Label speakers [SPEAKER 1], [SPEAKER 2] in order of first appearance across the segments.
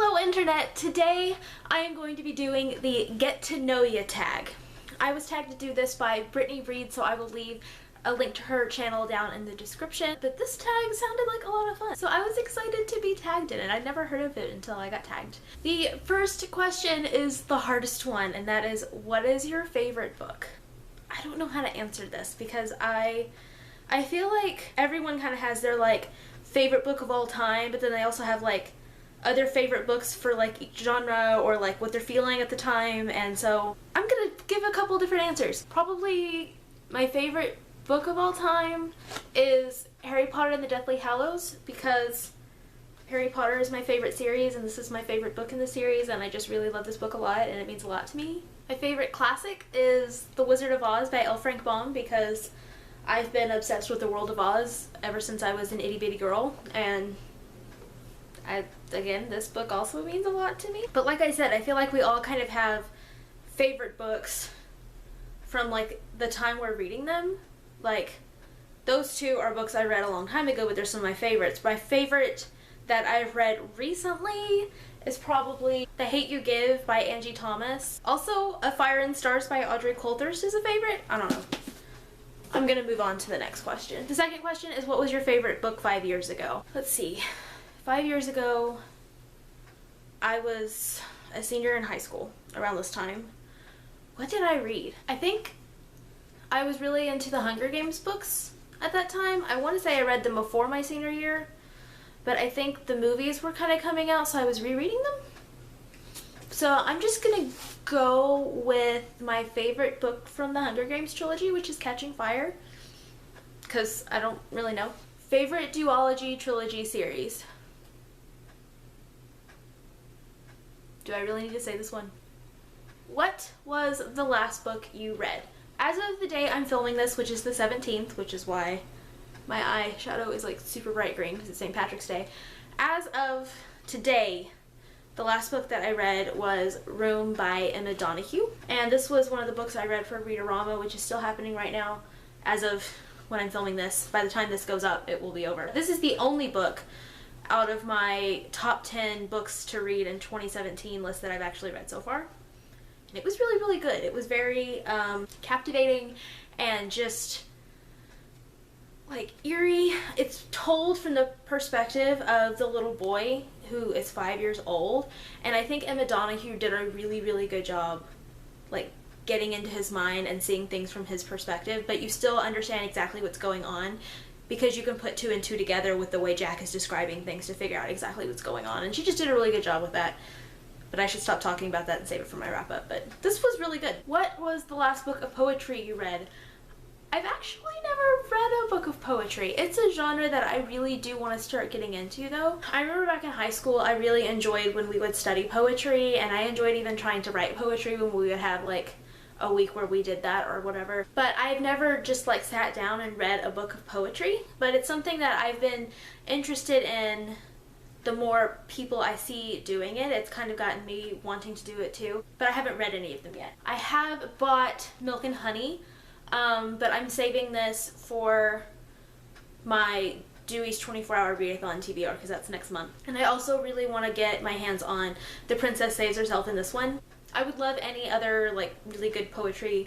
[SPEAKER 1] Hello Internet! Today I am going to be doing the Get to Know Ya tag. I was tagged to do this by Brittany Reed, so I will leave a link to her channel down in the description. But this tag sounded like a lot of fun, so I was excited to be tagged in it. I'd never heard of it until I got tagged. The first question is the hardest one, and that is, what is your favorite book? I don't know how to answer this because I feel like everyone kind of has their like favorite book of all time, but then they also have like other favorite books for like each genre or like what they're feeling at the time, and so I'm gonna give a couple different answers. Probably my favorite book of all time is Harry Potter and the Deathly Hallows, because Harry Potter is my favorite series and this is my favorite book in the series, and I just really love this book a lot and it means a lot to me. My favorite classic is The Wizard of Oz by L. Frank Baum, because I've been obsessed with the world of Oz ever since I was an itty bitty girl, and again, this book also means a lot to me. But like I said, I feel like we all kind of have favorite books from like the time we're reading them. Like, those two are books I read a long time ago, but they're some of my favorites. My favorite that I've read recently is probably The Hate You Give by Angie Thomas. Also, A Fire and Stars by Audrey Coulthurst is a favorite. I don't know. I'm gonna move on to the next question. The second question is, what was your favorite book 5 years ago? Let's see. 5 years ago, I was a senior in high school around this time. What did I read? I think I was really into the Hunger Games books at that time. I want to say I read them before my senior year, but I think the movies were kind of coming out, so I was rereading them. So I'm just gonna go with my favorite book from the Hunger Games trilogy, which is Catching Fire, because I don't really know. Favorite duology trilogy series. Do I really need to say this one? What was the last book you read? As of the day I'm filming this, which is the 17th, which is why my eyeshadow is like super bright green because it's St. Patrick's Day. As of today, the last book that I read was Room by Emma Donoghue. And this was one of the books I read for Read-A-Rama, which is still happening right now. As of when I'm filming this, by the time this goes up, it will be over. This is the only book out of my top 10 books to read in 2017 list that I've actually read so far. And it was really, really good. It was very captivating and just like eerie. It's told from the perspective of the little boy who is 5 years old, and I think Emma Donoghue did a really, really good job like getting into his mind and seeing things from his perspective, but you still understand exactly what's going on because you can put two and two together with the way Jack is describing things to figure out exactly what's going on, and she just did a really good job with that. But I should stop talking about that and save it for my wrap up, but this was really good. What was the last book of poetry you read? I've actually never read a book of poetry. It's a genre that I really do want to start getting into though. I remember back in high school I really enjoyed when we would study poetry, and I enjoyed even trying to write poetry when we would have like a week where we did that or whatever. But I've never just like sat down and read a book of poetry, but it's something that I've been interested in. The more people I see doing it, it's kind of gotten me wanting to do it too, but I haven't read any of them yet. I have bought Milk and Honey, but I'm saving this for my Dewey's 24-hour readathon TBR because that's next month. And I also really want to get my hands on The Princess Saves Herself in this one. I would love any other like really good poetry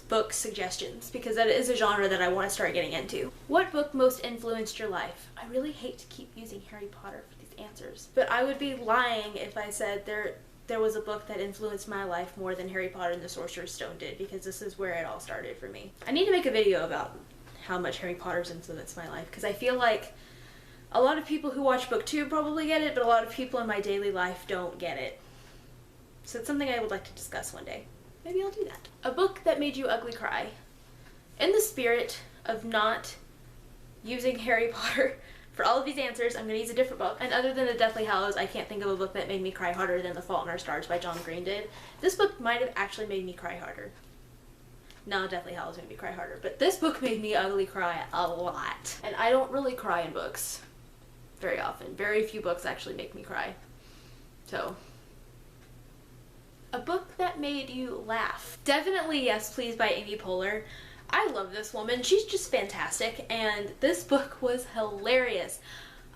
[SPEAKER 1] book suggestions because that is a genre that I want to start getting into. What book most influenced your life? I really hate to keep using Harry Potter for these answers, but I would be lying if I said there was a book that influenced my life more than Harry Potter and the Sorcerer's Stone did, because this is where it all started for me. I need to make a video about how much Harry Potter's influenced my life, because I feel like a lot of people who watch BookTube probably get it, but a lot of people in my daily life don't get it. So it's something I would like to discuss one day. Maybe I'll do that. A book that made you ugly cry. In the spirit of not using Harry Potter for all of these answers, I'm going to use a different book. And other than The Deathly Hallows, I can't think of a book that made me cry harder than The Fault in Our Stars by John Green did. This book might have actually made me cry harder. No, Deathly Hallows made me cry harder, but this book made me ugly cry a lot. And I don't really cry in books very often. Very few books actually make me cry. So, a book that made you laugh. Definitely Yes Please by Amy Poehler. I love this woman. She's just fantastic, and this book was hilarious.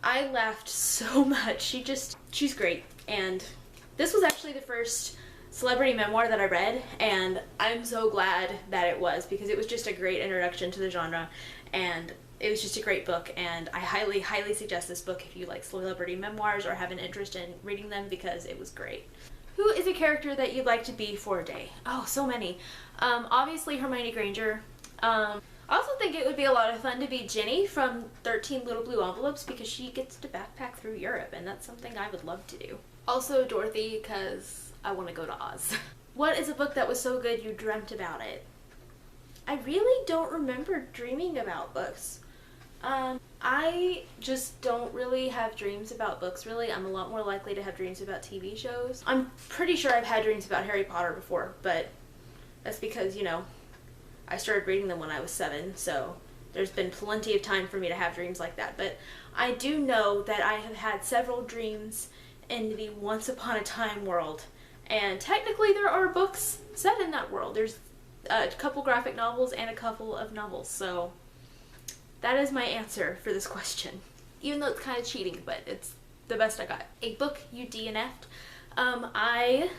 [SPEAKER 1] I laughed so much. She's great. And this was actually the first celebrity memoir that I read, and I'm so glad that it was, because it was just a great introduction to the genre, and it was just a great book, and I highly, highly suggest this book if you like celebrity memoirs or have an interest in reading them, because it was great. Who is a character that you'd like to be for a day? Oh, so many. Obviously Hermione Granger. I also think it would be a lot of fun to be Ginny from 13 Little Blue Envelopes, because she gets to backpack through Europe, and that's something I would love to do. Also Dorothy, because I want to go to Oz. What is a book that was so good you dreamt about it? I really don't remember dreaming about books. I just don't really have dreams about books, really. I'm a lot more likely to have dreams about TV shows. I'm pretty sure I've had dreams about Harry Potter before, but that's because, you know, I started reading them when I was 7, so there's been plenty of time for me to have dreams like that. But I do know that I have had several dreams in the Once Upon a Time world, and technically there are books set in that world. There's a couple graphic novels and a couple of novels, so that is my answer for this question. Even though it's kind of cheating, but it's the best I got. A book you DNF'd. I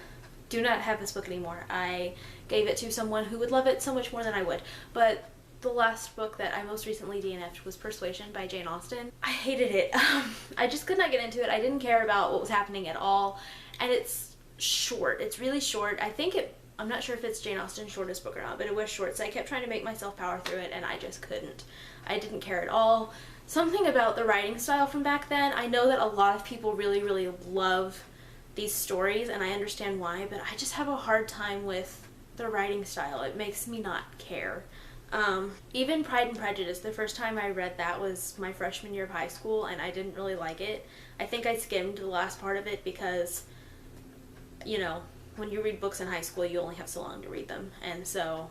[SPEAKER 1] do not have this book anymore. I gave it to someone who would love it so much more than I would, but the last book that I most recently DNF'd was Persuasion by Jane Austen. I hated it. I just could not get into it. I didn't care about what was happening at all, and it's short. It's really short. I'm not sure if it's Jane Austen's shortest book or not, but it was short, so I kept trying to make myself power through it, and I just couldn't. I didn't care at all. Something about the writing style from back then, I know that a lot of people really, really love these stories, and I understand why, but I just have a hard time with the writing style. It makes me not care. Even Pride and Prejudice, the first time I read that was my freshman year of high school, and I didn't really like it. I think I skimmed the last part of it because, you know, when you read books in high school, you only have so long to read them, and so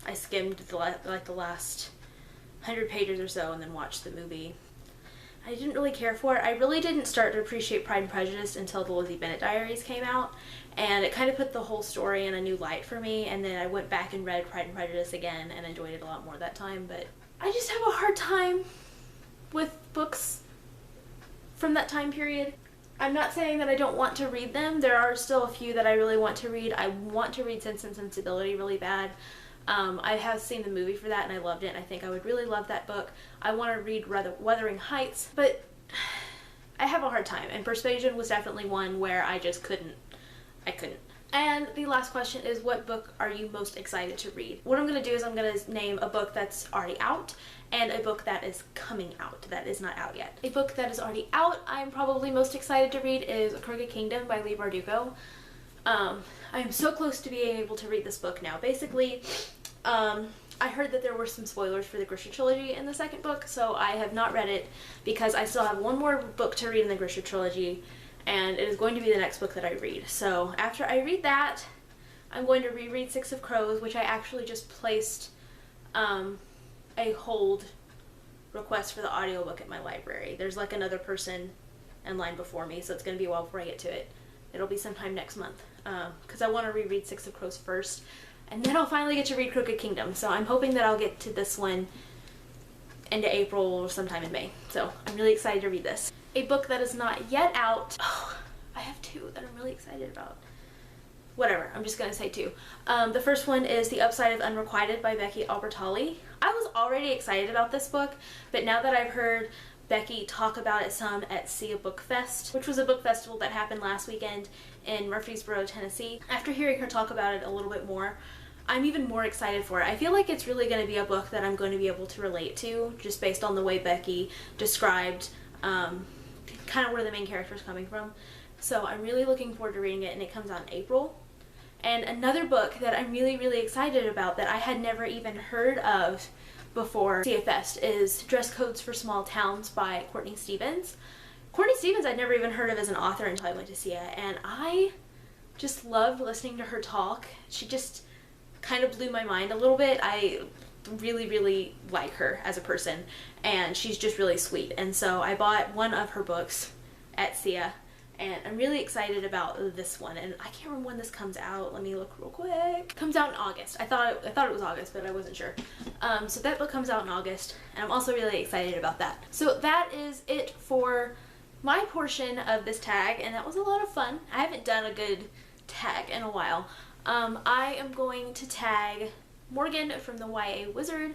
[SPEAKER 1] I skimmed the last 100 pages or so and then watched the movie. I didn't really care for it. I really didn't start to appreciate Pride and Prejudice until the Lizzie Bennet Diaries came out, and it kind of put the whole story in a new light for me, and then I went back and read Pride and Prejudice again and enjoyed it a lot more that time, but I just have a hard time with books from that time period. I'm not saying that I don't want to read them. There are still a few that I really want to read. I want to read Sense and Sensibility really bad. I have seen the movie for that and I loved it, and I think I would really love that book. I want to read Wuthering Heights, but I have a hard time, and Persuasion was definitely one where I just couldn't. And the last question is, what book are you most excited to read? What I'm going to do is I'm going to name a book that's already out and a book that is coming out that is not out yet. A book that is already out I'm probably most excited to read is Crooked Kingdom by Leigh Bardugo. I am so close to being able to read this book now. Basically, I heard that there were some spoilers for the Grisha trilogy in the second book, so I have not read it because I still have one more book to read in the Grisha trilogy, and it is going to be the next book that I read. So after I read that, I'm going to reread Six of Crows, which I actually just placed a hold request for the audiobook at my library. There's like another person in line before me, so it's going to be a while before I get to it. It'll be sometime next month, because I want to reread Six of Crows first, and then I'll finally get to read Crooked Kingdom. So I'm hoping that I'll get to this one into April or sometime in May. So I'm really excited to read this. A book that is not yet out. Oh, I have two that I'm really excited about. Whatever, I'm just gonna say two. The first one is The Upside of Unrequited by Becky Albertalli. I was already excited about this book, but now that I've heard Becky talk about it some at Sia Book Fest, which was a book festival that happened last weekend in Murfreesboro, Tennessee, after hearing her talk about it a little bit more, I'm even more excited for it. I feel like it's really going to be a book that I'm going to be able to relate to, just based on the way Becky described kind of where the main character is coming from. So I'm really looking forward to reading it, and it comes out in April. And another book that I'm really, really excited about that I had never even heard of before Sia Fest is Dress Codes for Small Towns by Courtney Stevens. Courtney Stevens I'd never even heard of as an author until I went to Sia, and I just loved listening to her talk. She just kind of blew my mind a little bit. I really, really like her as a person, and she's just really sweet. And so I bought one of her books at Sia, and I'm really excited about this one. And I can't remember when this comes out. Let me look real quick. It comes out in August. I thought it was August, but I wasn't sure. So that book comes out in August, and I'm also really excited about that. So that is it for my portion of this tag, and that was a lot of fun. I haven't done a good tag in a while. I am going to tag Morgan from the YA Wizard.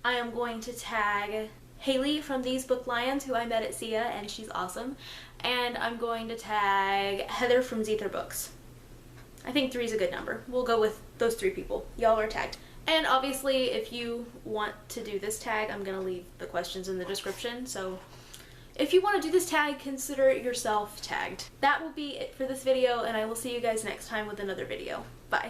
[SPEAKER 1] I am going to tag Haley from These Book Lions, who I met at SIA, and she's awesome. And I'm going to tag Heather from Zether Books. I think 3 is a good number. We'll go with those 3 people. Y'all are tagged. And obviously, if you want to do this tag, I'm going to leave the questions in the description. So if you want to do this tag, consider yourself tagged. That will be it for this video, and I will see you guys next time with another video. Bye.